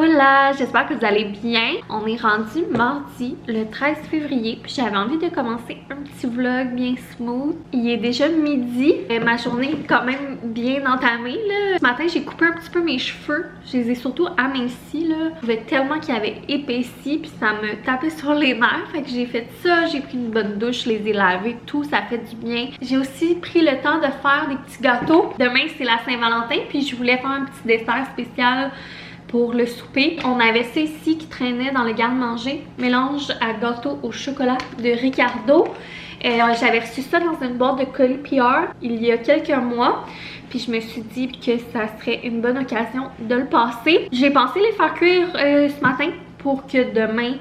Hola, j'espère que vous allez bien. On est rendu mardi le 13 février, puis j'avais envie de commencer un petit vlog bien smooth. Il est déjà midi, ma journée est quand même bien entamée là. Ce matin, j'ai coupé un petit peu mes cheveux, je les ai surtout amincis là. Je trouvais tellement qu'ils avaient épaissi, puis ça me tapait sur les nerfs, fait que j'ai fait ça, j'ai pris une bonne douche, je les ai lavés, tout, ça fait du bien. J'ai aussi pris le temps de faire des petits gâteaux. Demain, c'est la Saint-Valentin, puis je voulais faire un petit dessert spécial pour le souper. On avait ça ici qui traînait dans le garde-manger, mélange à gâteau au chocolat de Ricardo. J'avais reçu ça dans une boîte de colis PR il y a quelques mois, puis je me suis dit que ça serait une bonne occasion de le passer. J'ai pensé les faire cuire ce matin pour que demain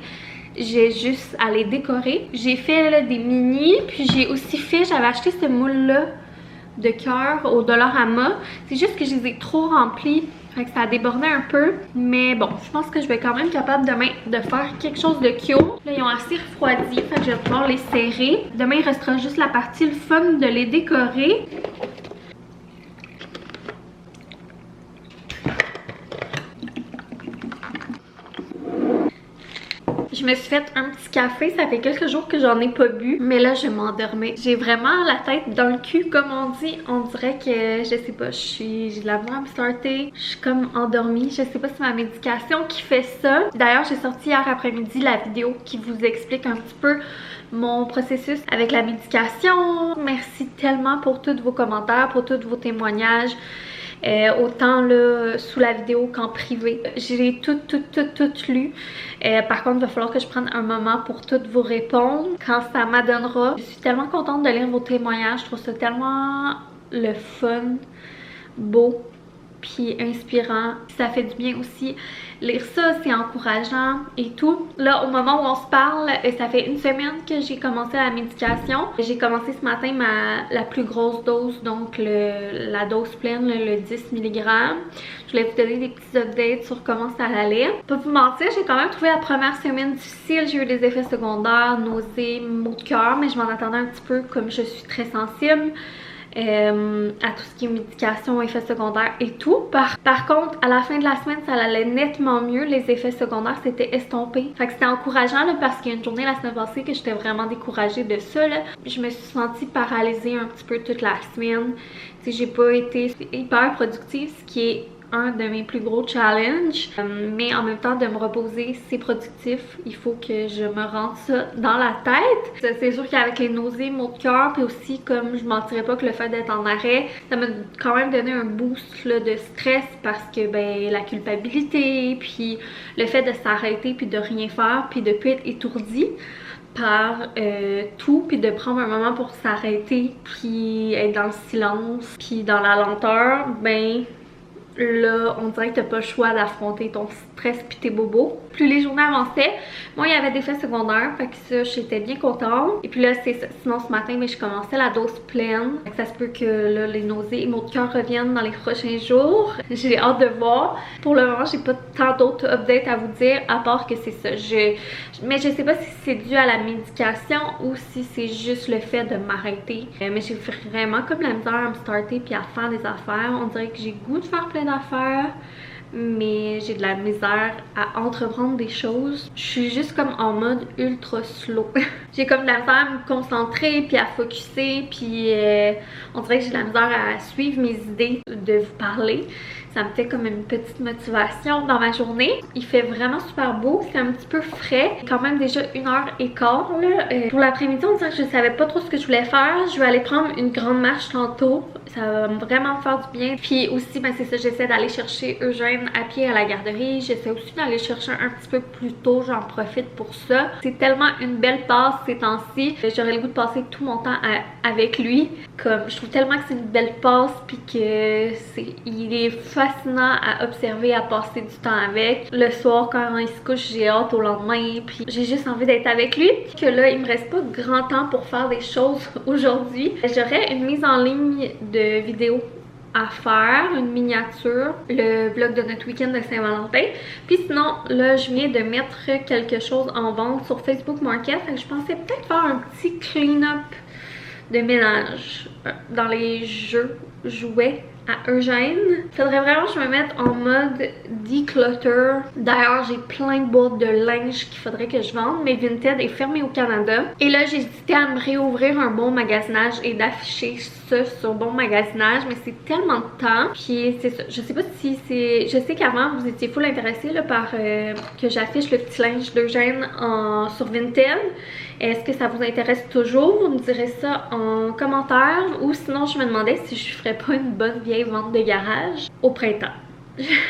j'ai juste à les décorer. J'ai fait là, des mini, puis j'ai aussi fait, j'avais acheté ce moule là de cœur au Dollarama. C'est juste que je les ai trop remplis, fait que ça a débordé un peu. Mais bon, je pense que je vais quand même être capable demain de faire quelque chose de cute. Là, ils ont assez refroidi, fait que je vais pouvoir les serrer. Demain, il restera juste la partie le fun de les décorer. Je me suis fait un petit café, ça fait quelques jours que j'en ai pas bu, mais là je m'endormais. J'ai vraiment la tête dans le cul comme on dit. On dirait que, je sais pas, j'ai de la voix à me starter. Je suis comme endormie, je sais pas si c'est ma médication qui fait ça. D'ailleurs, j'ai sorti hier après-midi la vidéo qui vous explique un petit peu mon processus avec la médication. Merci tellement pour tous vos commentaires, pour tous vos témoignages. Autant là sous la vidéo qu'en privé. J'ai tout lu. Par contre, il va falloir que je prenne un moment pour toutes vous répondre quand ça m'adonnera. Je suis tellement contente de lire vos témoignages. Je trouve ça tellement le fun, beau, puis inspirant. Ça fait du bien aussi. Lire ça, c'est encourageant et tout. Là, au moment où on se parle, ça fait une semaine que j'ai commencé la médication. J'ai commencé ce matin la plus grosse dose, donc la dose pleine, le 10 mg. Je voulais vous donner des petits updates sur comment ça allait. Pas vous mentir, j'ai quand même trouvé la première semaine difficile. J'ai eu des effets secondaires, nausées, maux de cœur, mais je m'en attendais un petit peu comme je suis très sensible. À tout ce qui est médication, effets secondaires et tout. Par contre, à la fin de la semaine, ça allait nettement mieux. Les effets secondaires s'étaient estompés. Fait que c'était encourageant là, parce qu'il y a une journée la semaine passée que j'étais vraiment découragée de ça. Là. Je me suis sentie paralysée un petit peu toute la semaine. Tu sais, j'ai pas été hyper productive, ce qui est un de mes plus gros challenges, mais en même temps de me reposer, c'est productif. Il faut que je me rende ça dans la tête. C'est sûr qu'avec les nausées, maux de cœur, puis aussi comme je mentirais pas que le fait d'être en arrêt, ça m'a quand même donné un boost là, de stress parce que ben la culpabilité, puis le fait de s'arrêter puis de rien faire, puis de plus être étourdi par tout, puis de prendre un moment pour s'arrêter, puis être dans le silence, puis dans la lenteur, ben là, on dirait que t'as pas le choix d'affronter ton stress pis tes bobos. Plus les journées avançaient, moi il y avait des effets secondaires, fait que ça, j'étais bien contente. Et puis là, c'est ça. Sinon, ce matin, mais je commençais la dose pleine. Fait que ça se peut que là, les nausées et maux de cœur reviennent dans les prochains jours. J'ai hâte de voir. Pour le moment, j'ai pas tant d'autres updates à vous dire, à part que c'est ça. Mais je sais pas si c'est dû à la médication ou si c'est juste le fait de m'arrêter. Mais j'ai vraiment comme la misère à me starter puis à faire des affaires. On dirait que j'ai goût de faire plein d'affaires, mais j'ai de la misère à entreprendre des choses. Je suis juste comme en mode ultra slow. J'ai comme de la misère à me concentrer puis à focusser, puis on dirait que j'ai de la misère à suivre mes idées de vous parler. Ça me fait comme une petite motivation dans ma journée. Il fait vraiment super beau, c'est un petit peu frais. Quand même déjà 1h15 là. Pour l'après-midi, on dirait que je savais pas trop ce que je voulais faire. Je vais aller prendre une grande marche tantôt. Ça va vraiment me faire du bien. Puis aussi, ben c'est ça, j'essaie d'aller chercher Eugène à pied à la garderie. J'essaie aussi d'aller chercher un petit peu plus tôt, j'en profite pour ça. C'est tellement une belle passe ces temps-ci. J'aurais le goût de passer tout mon temps avec lui. Comme je trouve tellement que c'est une belle passe, puis que il est fascinant à observer, à passer du temps avec. Le soir, quand il se couche, j'ai hâte au lendemain, puis j'ai juste envie d'être avec lui. Que là, il me reste pas grand temps pour faire des choses aujourd'hui. J'aurais une mise en ligne de vidéos à faire, une miniature, le vlog de notre week-end de Saint-Valentin. Puis sinon, là, je viens de mettre quelque chose en vente sur Facebook Market. Fait que je pensais peut-être faire un petit clean-up de ménage dans les jouets à Eugène. Faudrait vraiment que je me mette en mode declutter. D'ailleurs, j'ai plein de boîtes de linge qu'il faudrait que je vende, mais Vinted est fermé au Canada. Et là, j'ai hésité à me réouvrir un bon magasinage et d'afficher ça sur bon magasinage, mais c'est tellement de temps. Puis c'est ça, je sais pas si c'est... Je sais qu'avant, vous étiez full intéressés là, par que j'affiche le petit linge d'Eugène sur Vinted. Est-ce que ça vous intéresse toujours? Vous me direz ça en commentaire. Ou sinon, je me demandais si je ferais pas une bonne vieille vente de garage au printemps.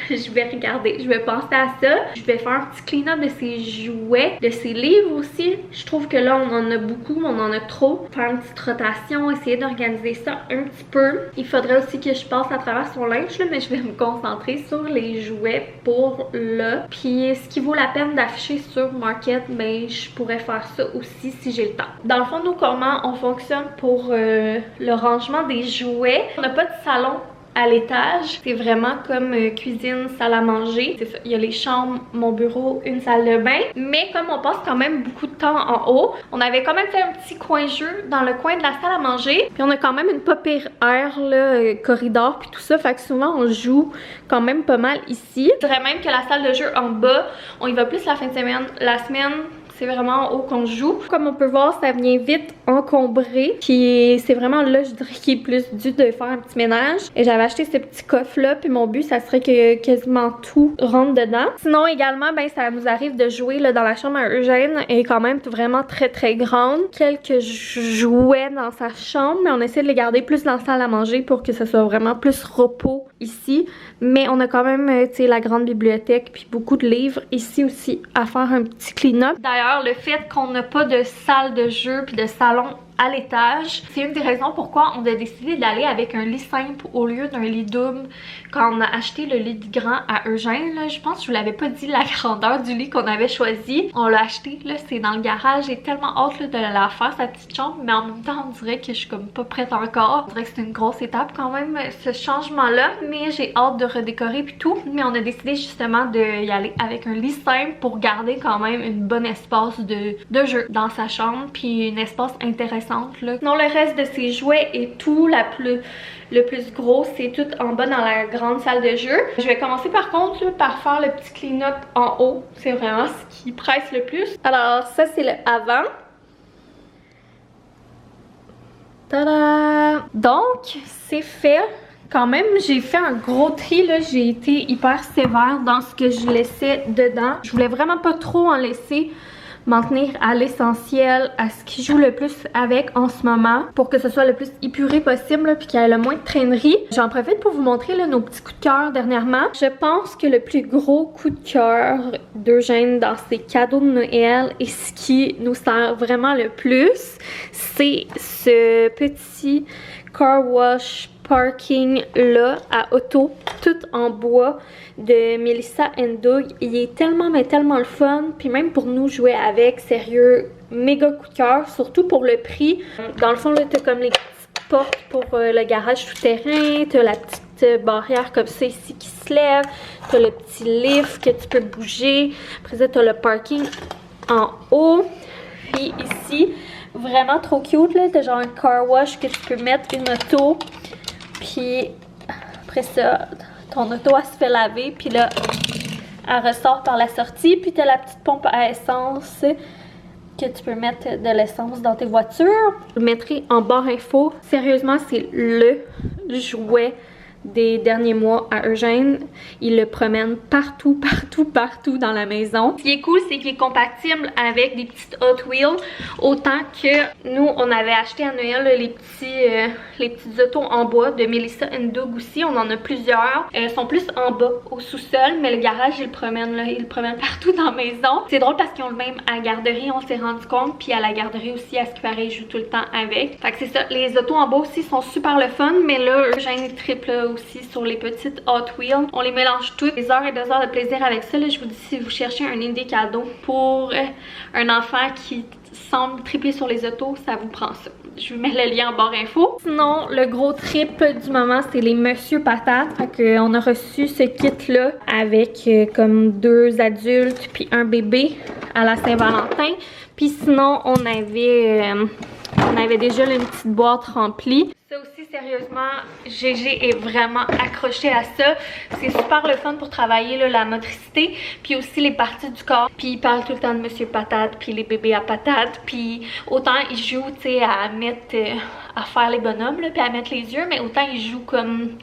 Je vais regarder, je vais penser à ça. Je vais faire un petit clean-up de ses jouets, de ses livres aussi. Je trouve que là, on en a beaucoup, on en a trop. Faire une petite rotation, essayer d'organiser ça un petit peu. Il faudrait aussi que je passe à travers son linge, là, mais je vais me concentrer sur les jouets pour là. Puis, ce qui vaut la peine d'afficher sur Market, ben, je pourrais faire ça aussi si j'ai le temps. Dans le fond, nous, comment on fonctionne pour le rangement des jouets? On n'a pas de salon à l'étage. C'est vraiment comme cuisine, salle à manger. C'est ça. Il y a les chambres, mon bureau, une salle de bain. Mais comme on passe quand même beaucoup de temps en haut, on avait quand même fait un petit coin jeu dans le coin de la salle à manger. Puis on a quand même une pas pire air, là, corridor puis tout ça. Fait que souvent on joue quand même pas mal ici. Je dirais même que la salle de jeu en bas, on y va plus la fin de semaine. La semaine, c'est vraiment en haut qu'on joue. Comme on peut voir, ça vient vite encombré. Puis c'est vraiment là, je dirais, qu'il est plus dû de faire un petit ménage. Et j'avais acheté ce petit coffre-là. Puis mon but, ça serait que quasiment tout rentre dedans. Sinon, également, ben ça nous arrive de jouer là, dans la chambre à Eugène. Elle est quand même vraiment très très grande. Quelques jouets dans sa chambre. Mais on essaie de les garder plus dans la salle à manger pour que ce soit vraiment plus repos ici. Mais on a quand même, tu sais, la grande bibliothèque. Puis beaucoup de livres ici aussi à faire un petit clean-up. D'ailleurs, le fait qu'on n'a pas de salle de jeu puis de salon à l'étage, c'est une des raisons pourquoi on a décidé d'aller avec un lit simple au lieu d'un lit double. Quand on a acheté le lit grand à Eugène, là, je pense que je vous l'avais pas dit la grandeur du lit qu'on avait choisi. On l'a acheté, là, c'est dans le garage. J'ai tellement hâte là, de la faire, sa petite chambre, mais en même temps, on dirait que je suis comme pas prête encore. On dirait que c'est une grosse étape quand même, ce changement-là, mais j'ai hâte de redécorer puis tout. Mais on a décidé justement de y aller avec un lit simple pour garder quand même une bonne espace de jeu dans sa chambre, puis une espace intéressante. Là. Sinon, le reste de ses jouets et tout, le plus gros, c'est tout en bas dans la grande salle de jeu. Je vais commencer par contre là, par faire le petit clean-up en haut. C'est vraiment ce qui presse le plus. Alors, ça, c'est le avant. Tada! Donc, c'est fait. Quand même, j'ai fait un gros tri, là. J'ai été hyper sévère dans ce que je laissais dedans. Je voulais vraiment pas trop en laisser, m'en tenir à l'essentiel, à ce qui joue le plus avec en ce moment pour que ce soit le plus épuré possible puis qu'il y ait le moins de traînerie. J'en profite pour vous montrer là, nos petits coups de cœur dernièrement. Je pense que le plus gros coup de cœur d'Eugène dans ses cadeaux de Noël et ce qui nous sert vraiment le plus, c'est ce petit car wash parking là à auto, tout en bois de Melissa & Doug. Il est tellement mais tellement le fun, puis même pour nous jouer avec, sérieux, méga coup de cœur, surtout pour le prix. Dans le fond là, t'as comme les petites portes pour le garage tout-terrain, t'as la petite barrière comme ça ici qui se lève, t'as le petit lift que tu peux bouger, après ça t'as le parking en haut, puis ici vraiment trop cute là, t'as genre un car wash que tu peux mettre une auto. Puis après ça, ton auto elle se fait laver, puis là, elle ressort par la sortie. Puis t'as la petite pompe à essence que tu peux mettre de l'essence dans tes voitures. Je le mettrai en barre info. Sérieusement, c'est le jouet des derniers mois à Eugène. Il le promène partout, partout, partout dans la maison. Ce qui est cool, c'est qu'il est compatible avec des petites Hot Wheels. Autant que nous, on avait acheté à Noël là, les petites autos en bois de Melissa & Doug aussi. On en a plusieurs. Elles sont plus en bas, au sous-sol, mais le garage, il le promène là. Il le promène partout dans la maison. C'est drôle parce qu'ils ont le même à la garderie, on s'est rendu compte. Puis à la garderie aussi, à ce qui paraît, ils jouent tout le temps avec. Fait que c'est ça. Les autos en bas aussi sont super le fun, mais là, Eugène triple là, aussi sur les petites Hot Wheels. On les mélange toutes. Des heures et des heures de plaisir avec ça. Là, je vous dis, si vous cherchez un idée cadeau pour un enfant qui semble triper sur les autos, ça vous prend ça. Je vous mets le lien en barre info. Sinon, le gros trip du moment, c'est les Monsieur Patates. Fait qu'on a reçu ce kit-là avec comme 2 adultes puis un bébé à la Saint-Valentin. Puis sinon, on avait déjà là, une petite boîte remplie. Ça aussi, Sérieusement, GG est vraiment accroché à ça. C'est super le fun pour travailler là, la motricité, puis aussi les parties du corps. Puis il parle tout le temps de Monsieur Patate, puis les bébés à patate. Puis autant il joue, tu sais, à mettre, à faire les bonhommes, là, puis à mettre les yeux, mais autant il joue comme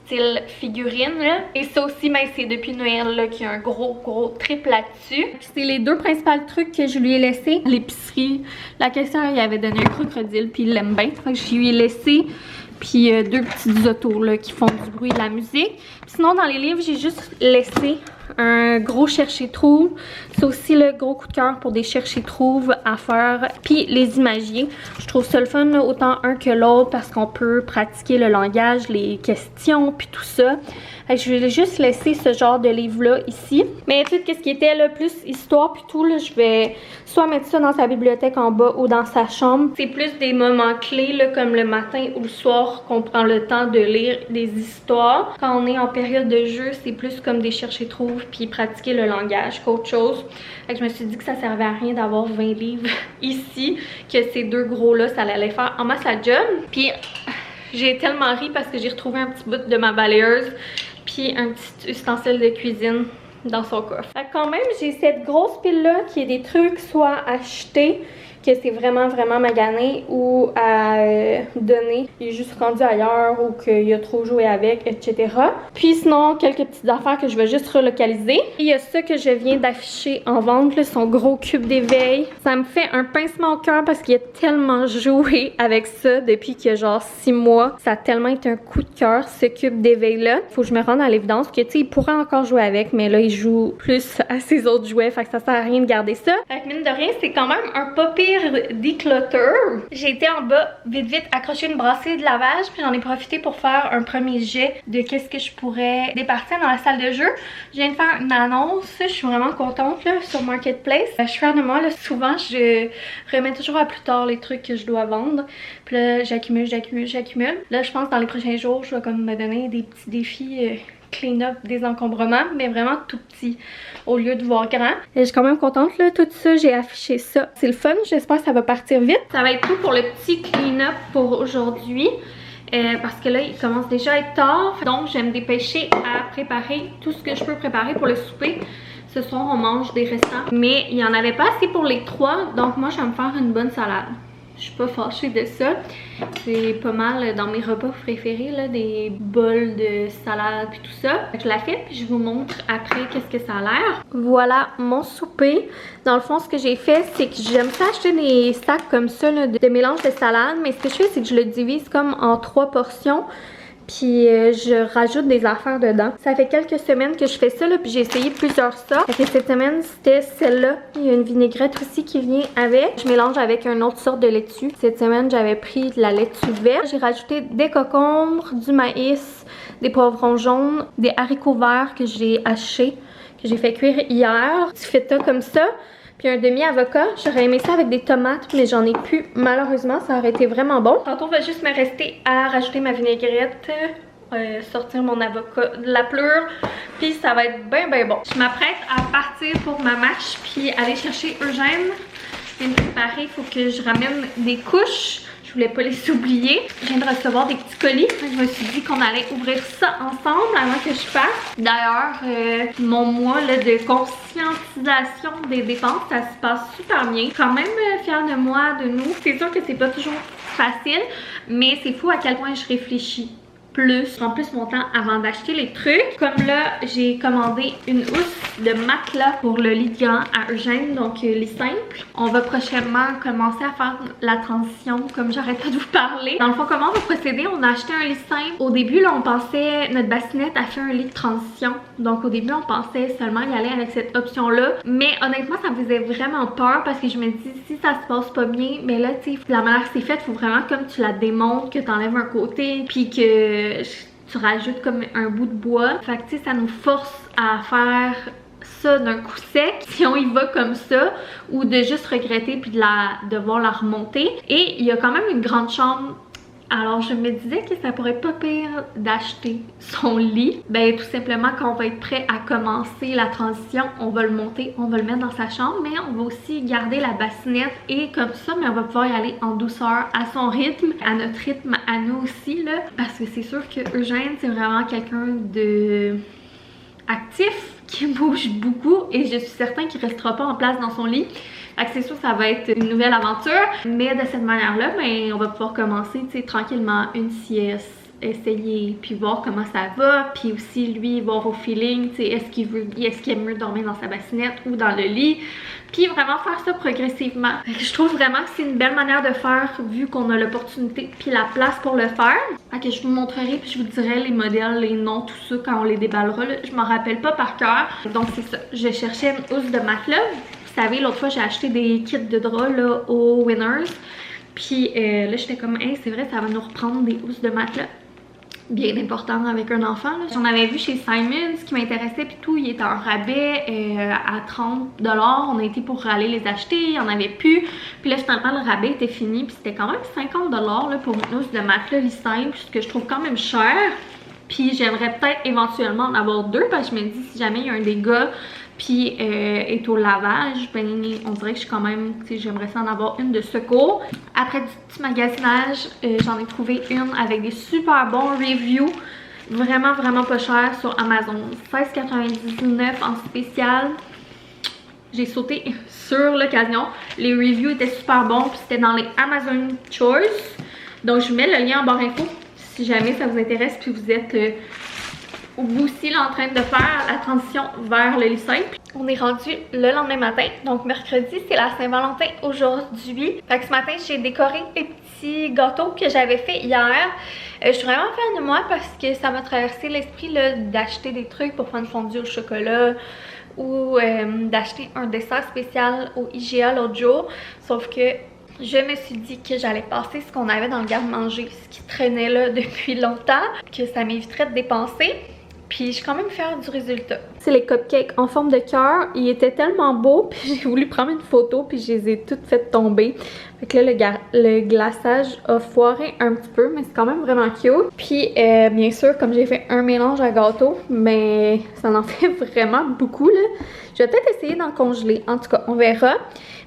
style figurine là. Et ça aussi, ben, c'est depuis Noël là qu'il y a un gros trip là-dessus. C'est les deux principaux trucs que je lui ai laissé. L'épicerie, la caissière il avait donné un crocodile puis il l'aime bien, fait que je lui ai laissé. Puis deux petites autos là qui font du bruit, de la musique. Puis sinon dans les livres j'ai juste laissé un gros chercher-trouve. C'est aussi le gros coup de cœur pour des chercher-trouve à faire. Puis les imagiers. Je trouve ça le fun, là, autant un que l'autre parce qu'on peut pratiquer le langage, les questions, puis tout ça. Je vais juste laisser ce genre de livre-là ici. Mais tout ce qui était là, plus histoire puis tout, là, je vais soit mettre ça dans sa bibliothèque en bas ou dans sa chambre. C'est plus des moments clés, là, comme le matin ou le soir, qu'on prend le temps de lire des histoires. Quand on est en période de jeu, c'est plus comme des chercher-trouve puis pratiquer le langage qu'autre chose. Fait que je me suis dit que ça servait à rien d'avoir 20 livres ici, que ces deux gros-là, ça allait faire en masse la job. Puis j'ai tellement ri parce que j'ai retrouvé un petit bout de ma balayeuse puis un petit ustensile de cuisine dans son coffre. Fait que quand même, j'ai cette grosse pile-là qui est des trucs soit achetés, que c'est vraiment magané, ou à donner, il est juste rendu ailleurs ou qu'il a trop joué avec, etc. Puis sinon, quelques petites affaires que je vais juste relocaliser. Et il y a ça que je viens d'afficher en vente, là, son gros cube d'éveil. Ça me fait un pincement au cœur parce qu'il a tellement joué avec ça depuis qu'il y a genre 6 mois. Ça a tellement été un coup de cœur, ce cube d'éveil-là. Faut que je me rende à l'évidence que, tu sais, il pourrait encore jouer avec, mais là, il joue plus à ses autres jouets, fait que ça sert à rien de garder ça. Fait que mine de rien, c'est quand même un pas pire declutter. J'ai été en bas vite accrocher une brassée de lavage, puis j'en ai profité pour faire un premier jet de qu'est-ce que je pourrais départir dans la salle de jeu. Je viens de faire une annonce, je suis vraiment contente là, sur Marketplace. Je suis fière de moi, là, souvent je remets toujours à plus tard les trucs que je dois vendre. Puis là j'accumule. Là je pense que dans les prochains jours je vais comme me donner des petits défis clean-up, désencombrement, mais vraiment tout petit au lieu de voir grand. Et je suis quand même contente là, tout ça, j'ai affiché ça. C'est le fun, j'espère que ça va partir vite. Ça va être tout pour le petit clean-up pour aujourd'hui. Parce que là, il commence déjà à être tard. Donc, je vais me dépêcher à préparer tout ce que je peux préparer pour le souper. Ce soir, on mange des restants. Mais il n'y en avait pas assez pour les 3. Donc, moi, je vais me faire une bonne salade. Je suis pas fâchée de ça. C'est pas mal dans mes repas préférés, là, des bols de salade puis tout ça. Je la fais puis je vous montre après qu'est-ce que ça a l'air. Voilà mon souper. Dans le fond, ce que j'ai fait, c'est que j'aime ça acheter des sacs comme ça là, de mélange de salade. Mais ce que je fais, c'est que je le divise comme en 3 portions. Puis je rajoute des affaires dedans. Ça fait quelques semaines que je fais ça, là, puis j'ai essayé plusieurs sortes. Fait que cette semaine, c'était celle-là. Il y a une vinaigrette aussi qui vient avec. Je mélange avec une autre sorte de laitue. Cette semaine, j'avais pris de la laitue verte. J'ai rajouté des concombres, du maïs, des poivrons jaunes, des haricots verts que j'ai hachés, que j'ai fait cuire hier. Du feta comme ça. Puis un demi-avocat. J'aurais aimé ça avec des tomates, mais j'en ai plus. Malheureusement, ça aurait été vraiment bon. Tantôt, il va juste me rester à rajouter ma vinaigrette, sortir mon avocat de la pleure. Puis ça va être bien bon. Je m'apprête à partir pour ma marche, puis aller chercher Eugène. Je viens de préparer, il faut que je ramène des couches. Je voulais pas les oublier. Je viens de recevoir des petits colis. Je me suis dit qu'on allait ouvrir ça ensemble avant que je parte. D'ailleurs, mon mois là, de conscientisation des dépenses, ça se passe super bien. Quand même fière de moi, de nous. C'est sûr que c'est pas toujours facile, mais c'est fou à quel point je réfléchis plus. Je prends plus mon temps avant d'acheter les trucs. Comme là, j'ai commandé une housse de matelas pour le lit de grand à Eugène, donc lit simple. On va prochainement commencer à faire la transition, comme j'arrête pas de vous parler. Dans le fond, comment on va procéder? On a acheté un lit simple. Au début, là, on pensait, notre bassinette a fait un lit de transition. Donc au début, on pensait seulement y aller avec cette option-là. Mais honnêtement, ça me faisait vraiment peur parce que je me dis, si ça se passe pas bien, mais là, tu sais, la manière que c'est fait, faut vraiment comme tu la démontes, que tu enlèves un côté, puis que tu rajoutes comme un bout de bois. Fait que tu sais, ça nous force à faire ça d'un coup sec si on y va comme ça, ou de juste regretter puis de devoir la remonter. Et il y a quand même une grande chambre Alors je me disais que ça pourrait être pas pire d'acheter son lit. Ben tout simplement quand on va être prêt à commencer la transition, on va le monter, on va le mettre dans sa chambre, mais on va aussi garder la bassinette et comme ça, mais on va pouvoir y aller en douceur, à son rythme, à notre rythme, à nous aussi là. Parce que c'est sûr que Eugène, c'est vraiment quelqu'un de actif, qui bouge beaucoup et je suis certain qu'il restera pas en place dans son lit. Fait que c'est sûr que ça va être une nouvelle aventure, mais de cette manière-là, ben, on va pouvoir commencer, tu sais, tranquillement une sieste, essayer, puis voir comment ça va, puis aussi lui voir au feeling, tu sais, est-ce qu'il aime mieux dormir dans sa bassinette ou dans le lit, puis vraiment faire ça progressivement. Je trouve vraiment que c'est une belle manière de faire vu qu'on a l'opportunité puis la place pour le faire. Fait que je vous montrerai puis je vous dirai les modèles, les noms, tout ça quand on les déballera. Là. Je m'en rappelle pas par cœur. Donc c'est ça, je cherchais une housse de matelas. Vous savez, l'autre fois j'ai acheté des kits de draps là, au Winners. Puis là j'étais comme, hey, c'est vrai, ça va nous reprendre des housses de matelas. Bien important avec un enfant. J'en avais vu chez Simon, ce qui m'intéressait puis tout, il était en rabais à 30$. On a été pour aller les acheter, il n'y en avait plus. Puis là finalement le rabais était fini puis c'était quand même 50$ là, pour une housse de matelas lit simple, ce que je trouve quand même cher. Puis j'aimerais peut-être éventuellement en avoir deux parce que je me dis si jamais il y a un dégât puis est au lavage, ben on dirait que je suis quand même, tu sais, j'aimerais ça en avoir une de secours. Après du petit magasinage, j'en ai trouvé une avec des super bons reviews, vraiment pas cher sur Amazon, 16,99$ en spécial. J'ai sauté sur l'occasion, les reviews étaient super bons puis c'était dans les Amazon Choice. Donc je vous mets le lien en barre info si jamais ça vous intéresse puis vous êtes vous aussi là, en train de faire la transition vers le lit simple. On est rendu le lendemain matin, donc mercredi c'est la Saint-Valentin aujourd'hui. Fait que ce matin j'ai décoré les petits gâteaux que j'avais fait hier. Je suis vraiment fan de moi parce que ça m'a traversé l'esprit d'acheter des trucs pour faire une fondue au chocolat ou d'acheter un dessert spécial au IGA l'autre jour. Sauf que je me suis dit que j'allais passer ce qu'on avait dans le garde-manger, ce qui traînait là depuis longtemps, que ça m'éviterait de dépenser. Puis je suis quand même fière du résultat. C'est les cupcakes en forme de cœur. Ils étaient tellement beaux. Puis j'ai voulu prendre une photo. Puis je les ai toutes faites tomber. Fait que là, le glaçage a foiré un petit peu. Mais c'est quand même vraiment cute. Puis bien sûr, comme j'ai fait un mélange à gâteau. Mais ça en fait vraiment beaucoup là. Je vais peut-être essayer d'en congeler. En tout cas, on verra.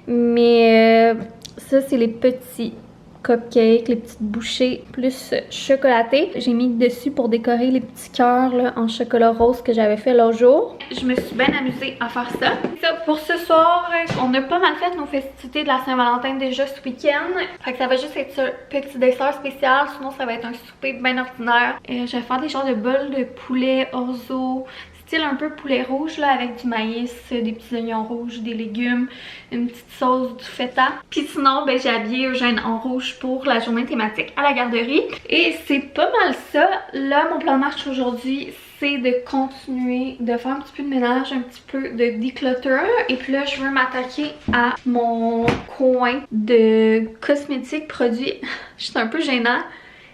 Mais ça, c'est les petits cupcakes, les petites bouchées plus chocolatées. J'ai mis dessus pour décorer les petits cœurs là, en chocolat rose que j'avais fait l'autre jour. Je me suis bien amusée à faire ça. Ça pour ce soir, on a pas mal fait nos festivités de la Saint-Valentin déjà ce week-end. Fait que ça va juste être ce petit dessert spécial, sinon ça va être un souper bien ordinaire. Je vais faire des genres de bols de poulet orzo, style un peu poulet rouge là, avec du maïs, des petits oignons rouges, des légumes, une petite sauce du feta. Puis sinon, ben, j'ai habillé Eugène en rouge pour la journée thématique à la garderie. Et c'est pas mal ça. Là, mon plan de marche aujourd'hui, c'est de continuer de faire un petit peu de ménage, un petit peu de declutter. Et puis là, je veux m'attaquer à mon coin de cosmétiques, produits. Je suis un peu gênant,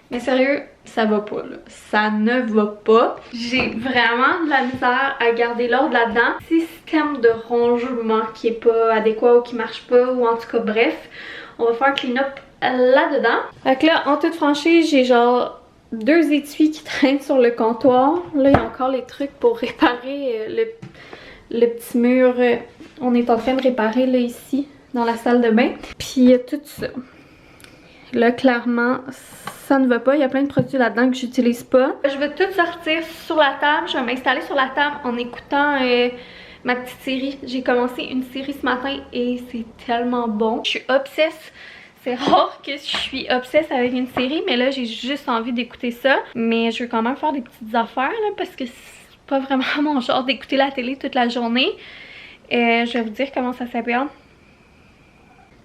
mais sérieux, ça va pas là. Ça ne va pas. J'ai vraiment de la misère à garder l'ordre là-dedans. Système de rangement qui est pas adéquat ou qui marche pas, ou en tout cas bref, on va faire un clean-up là-dedans. Fait que là, en toute franchise, j'ai genre 2 étuis qui traînent sur le comptoir. Là, il y a encore les trucs pour réparer le petit mur. On est en train de réparer là ici, dans la salle de bain. Puis il y a tout ça. Là, clairement, ça ne va pas. Il y a plein de produits là-dedans que j'utilise pas. Je vais tout sortir sur la table. Je vais m'installer sur la table en écoutant ma petite série. J'ai commencé une série ce matin et c'est tellement bon. Je suis obsesse. C'est rare que je suis obsesse avec une série, mais là, j'ai juste envie d'écouter ça. Mais je veux quand même faire des petites affaires là, parce que c'est pas vraiment mon genre d'écouter la télé toute la journée. Je vais vous dire comment ça s'appelle.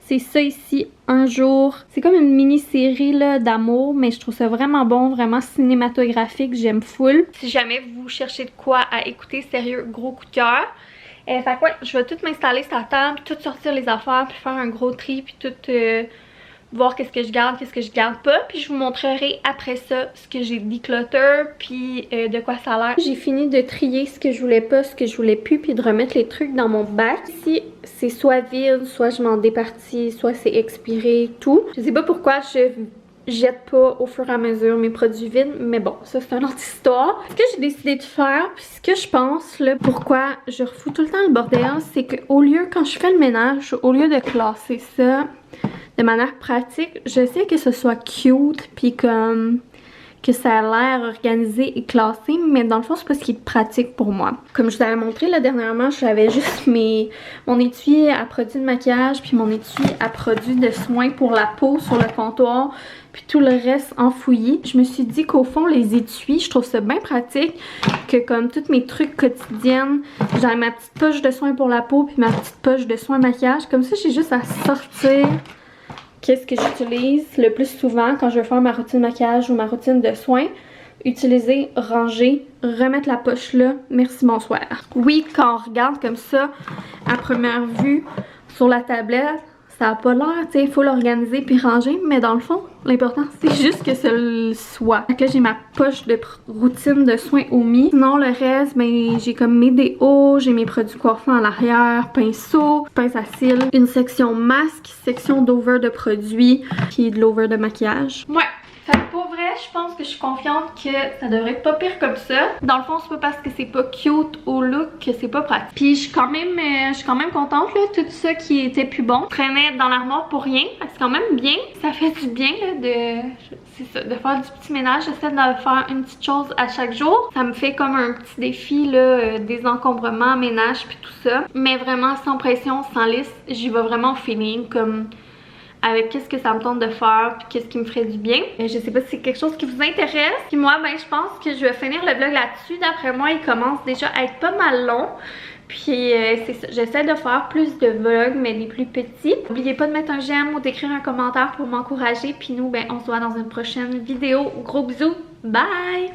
C'est ça ici, Un jour. C'est comme une mini-série d'amour, mais je trouve ça vraiment bon, vraiment cinématographique, j'aime full. Si jamais vous cherchez de quoi à écouter, sérieux, gros coup de cœur. Fait que ouais, je vais tout m'installer sur la table, tout sortir les affaires, puis faire un gros tri, puis tout voir qu'est-ce que je garde, qu'est-ce que je garde pas. Puis je vous montrerai après ça ce que j'ai declutter, puis de quoi ça a l'air. J'ai fini de trier ce que je voulais pas, ce que je voulais plus, puis de remettre les trucs dans mon bac. Ici, c'est soit vide, soit je m'en départis, soit c'est expiré, tout. Je sais pas pourquoi je jette pas au fur et à mesure mes produits vides, mais bon, ça c'est une autre histoire. Ce que j'ai décidé de faire, puis ce que je pense, là, pourquoi je refous tout le temps le bordel, c'est qu'au lieu, quand je fais le ménage, au lieu de classer ça de manière pratique, j'essaie que ce soit cute, puis comme que ça a l'air organisé et classé, mais dans le fond, c'est pas ce qui est pratique pour moi. Comme je vous avais montré là dernièrement, j'avais juste mon étui à produits de maquillage, puis mon étui à produits de soins pour la peau sur le comptoir, puis tout le reste enfoui. Je me suis dit qu'au fond, les étuis, je trouve ça bien pratique, que comme tous mes trucs quotidiennes, j'ai ma petite poche de soins pour la peau, puis ma petite poche de soins maquillage. Comme ça, j'ai juste à sortir qu'est-ce que j'utilise le plus souvent quand je veux faire ma routine maquillage ou ma routine de soins. Utiliser, ranger, remettre la poche là, merci, bonsoir. Oui, quand on regarde comme ça, à première vue, sur la tablette, ça n'a pas l'air, tu sais, il faut l'organiser puis ranger, mais dans le fond, l'important c'est juste que ça le soit. Fait que là, j'ai ma poche de routine de soins omis. Sinon, le reste, ben, j'ai comme mes déos, j'ai mes produits coiffants à l'arrière, pinceau, pince à cils, une section masque, section d'over de produits, puis de l'over de maquillage. Ouais. Fait que pour vrai, je pense que je suis confiante que ça devrait être pas pire comme ça. Dans le fond, c'est pas parce que c'est pas cute au look que c'est pas pratique. Puis je suis quand même contente là, tout ça qui était plus bon traînait dans l'armoire pour rien. C'est quand même bien. Ça fait du bien là, de faire du petit ménage. J'essaie de faire une petite chose à chaque jour. Ça me fait comme un petit défi là, désencombrement, ménage puis tout ça. Mais vraiment sans pression, sans liste, j'y vais vraiment au feeling comme avec qu'est-ce que ça me tente de faire puis qu'est-ce qui me ferait du bien. Je sais pas si c'est quelque chose qui vous intéresse. Puis moi, ben je pense que je vais finir le vlog là-dessus. D'après moi, il commence déjà à être pas mal long. Puis c'est ça, j'essaie de faire plus de vlogs, mais des plus petits. N'oubliez pas de mettre un j'aime ou d'écrire un commentaire pour m'encourager. Puis nous, ben on se voit dans une prochaine vidéo. Gros bisous, bye!